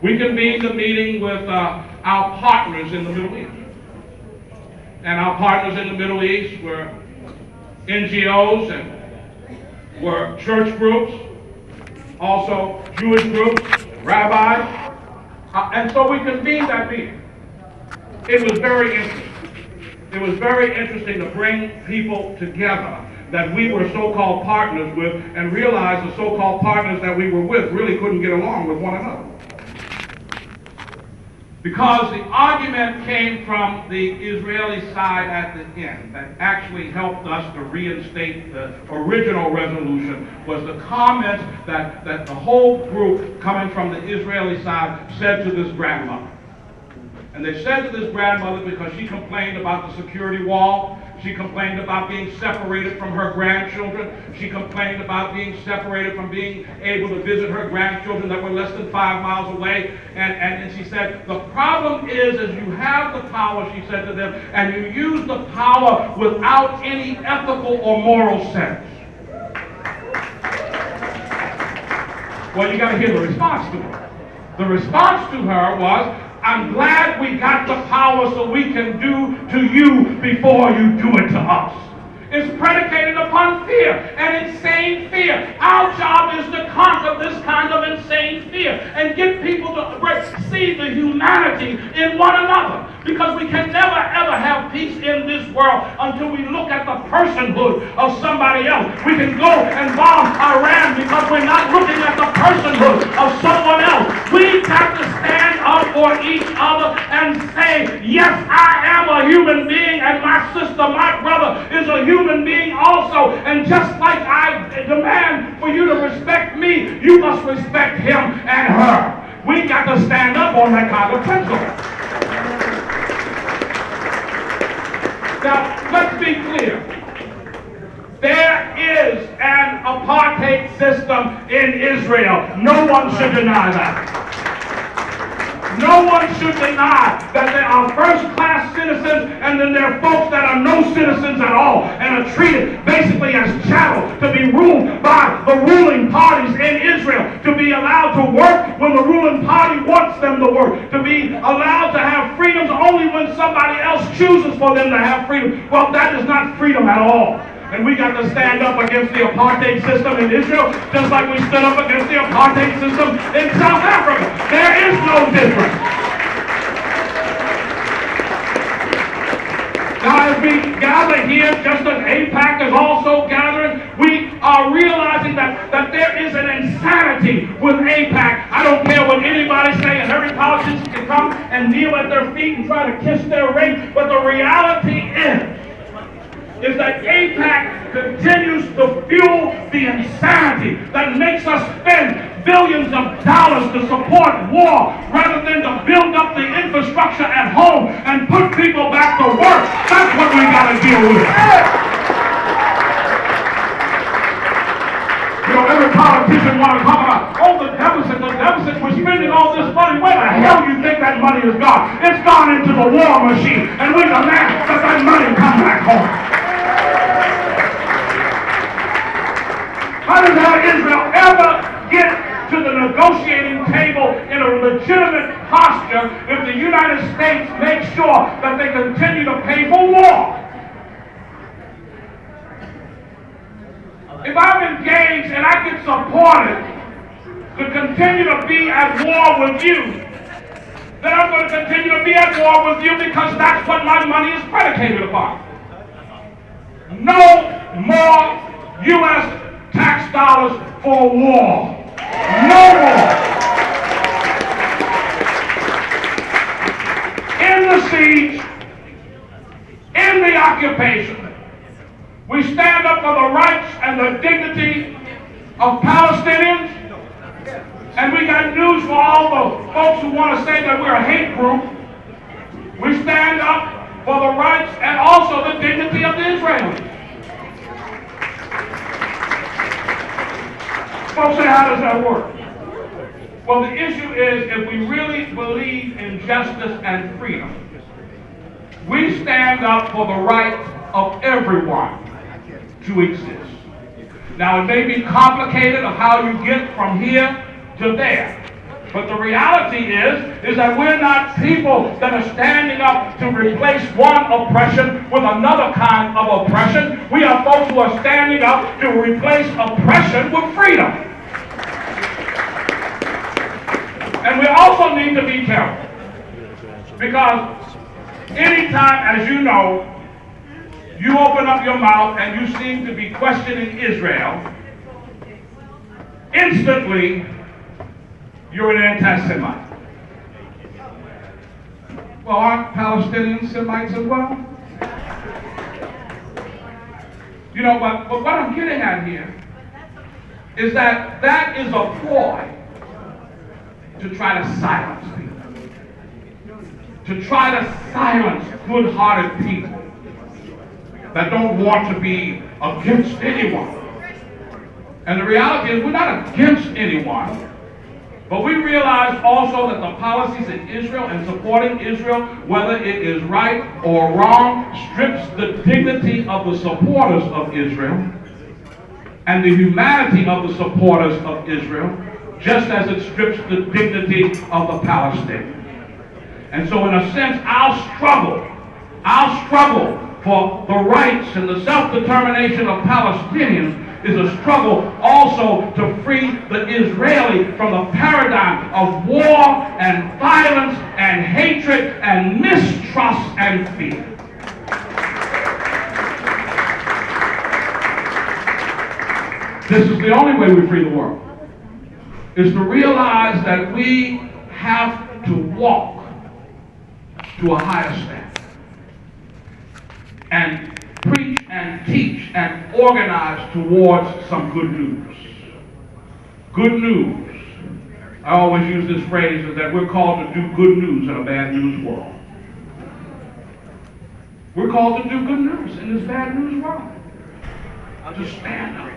we convened a meeting with our partners in the Middle East. And our partners in the Middle East were NGOs and were church groups, also Jewish groups, rabbis. And so we convened that meeting. It was very interesting. It was very interesting to bring people together that we were so-called partners with and realize the so-called partners that we were with really couldn't get along with one another. Because the argument came from the Israeli side at the end that actually helped us to reinstate the original resolution was the comments that the whole group coming from the Israeli side said to this grandmother. And they said to this grandmother because she complained about the security wall. She complained about being separated from her grandchildren. She complained about being separated from being able to visit her grandchildren that were less than 5 miles away. And she said, the problem is you have the power, she said to them, and you use the power without any ethical or moral sense. Well, you got to hear the response to her. The response to her was, I'm glad we got the power so we can do to you before you do it to us. It's predicated upon fear, and insane fear. Our job is to conquer this kind of insane fear and get people to see the humanity in one another. Because we can never ever have peace in this world until we look at the personhood of somebody else. We can go and bomb Iran because we're not looking at the personhood of someone else. We've got to stand up for each other and say, yes, I am a human being, and my sister, my brother is a human being also. And just like I demand for you to respect me, you must respect him and her. We got to stand up on that kind of principle. Now, let's be clear. There is an apartheid system in Israel. No one should deny that. No one should deny that there are first-class citizens and then there are folks that are no citizens at all and are treated basically as chattel, to be ruled by the ruling parties in Israel, to be allowed to work when the ruling party wants them to work, to be allowed to have freedoms only when somebody else chooses for them to have freedom. Well, that is not freedom at all. And we got to stand up against the apartheid system in Israel, just like we stood up against the apartheid system in South Africa. There is no difference. Now, as we gather here, just as AIPAC is also gathering, we are realizing that there is an insanity with AIPAC. I don't care what anybody says, and every politician can come and kneel at their feet and try to kiss their ring, but the reality is that AIPAC continues to fuel the insanity that makes us spend billions of dollars to support war rather than to build up the infrastructure at home and put people back to work. That's what we got to deal with. You know, every politician want to talk about, oh, the deficit, we're spending all this money. Where the hell do you think that money is gone? It's gone into the war machine, and we demand that that money come back home. How does Israel ever get to the negotiating table in a legitimate posture if the United States makes sure that they continue to pay for war? If I'm engaged and I get supported to continue to be at war with you, then I'm going to continue to be at war with you because that's what my money is predicated upon. No more U.S. tax dollars for war. No more. In the siege, in the occupation, we stand up for the rights and the dignity of Palestinians, and we got news for all the folks who want to say that we're a hate group. We stand up for the rights and also the dignity of the Israelis. Folks say, how does that work? Well, the issue is, if we really believe in justice and freedom, we stand up for the right of everyone to exist. Now, it may be complicated of how you get from here to there, But the reality is that we're not people that are standing up to replace one oppression with another kind of oppression. We are folks who are standing up to replace oppression with freedom. And we also need to be careful. Because anytime, as you know, you open up your mouth and you seem to be questioning Israel, instantly you're an anti-Semite. Well, aren't Palestinians Semites as well? You know, but what I'm getting at here is that is a ploy to try to silence people. To try to silence good-hearted people that don't want to be against anyone. And the reality is we're not against anyone, but we realize also that the policies in Israel and supporting Israel, whether it is right or wrong, strips the dignity of the supporters of Israel and the humanity of the supporters of Israel, just as it strips the dignity of the Palestinians. And so in a sense, our struggle for the rights and the self-determination of Palestinians is a struggle also to free the Israeli from the paradigm of war and violence and hatred and mistrust and fear. This is the only way we free the world, is to realize that we have to walk to a higher standard and preach and teach and organize towards some good news. Good news. I always use this phrase is that we're called to do good news in a bad news world. We're called to do good news in this bad news world. To stand up.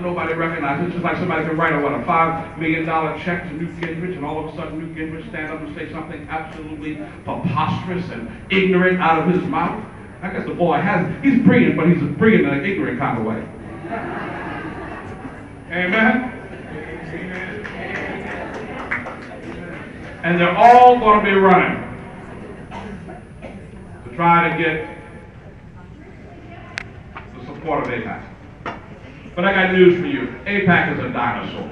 Nobody recognizes it. It's just like somebody can write a $5 million check to Newt Gingrich, and all of a sudden Newt Gingrich stand up and say something absolutely preposterous and ignorant out of his mouth. I guess the boy he's brilliant, but he's brilliant in an ignorant kind of way. Amen? And they're all going to be running to try to get the support of AIPAC. But I got news for you. AIPAC is a dinosaur.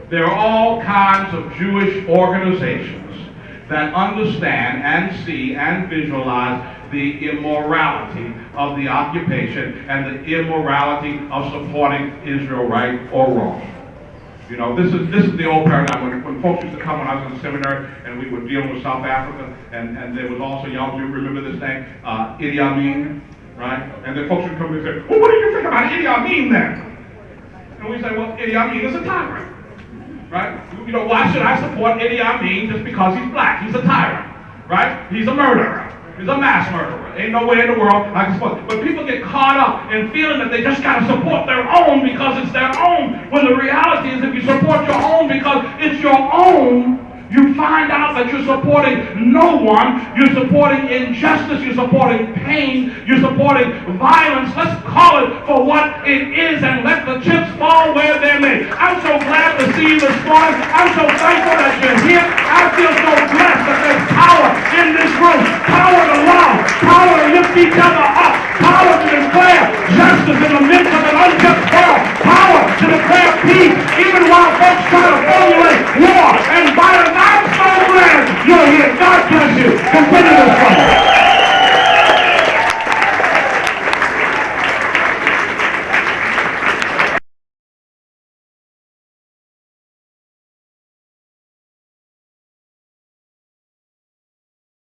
There are all kinds of Jewish organizations that understand and see and visualize the immorality of the occupation and the immorality of supporting Israel, right or wrong. You know, this is the old paradigm. When folks used to come when I was in seminary and we were dealing with South Africa, and there was also, y'all do remember this name, Idi Amin, right? And then folks would come and say, well, what do you think about Idi Amin then? And we say, well, Idi Amin is a tyrant, right? You know, why should I support Idi Amin just because he's black? He's a tyrant, right? He's a murderer. He's a mass murderer. Ain't no way in the world I can support. But people get caught up in feeling that they just got to support their own because it's their own. When the reality is if you support your own because it's your own, you find out that you're supporting no one. You're supporting injustice. You're supporting pain. You're supporting violence. Let's call it for what it is and let the chips fall where they may. I'm so glad to see you this morning. I'm so thankful that you're here. I feel so blessed that there's power in this room. Power to love. Power to lift each other up. Power to declare justice in the midst of an unjust world. Power to declare peace even while folks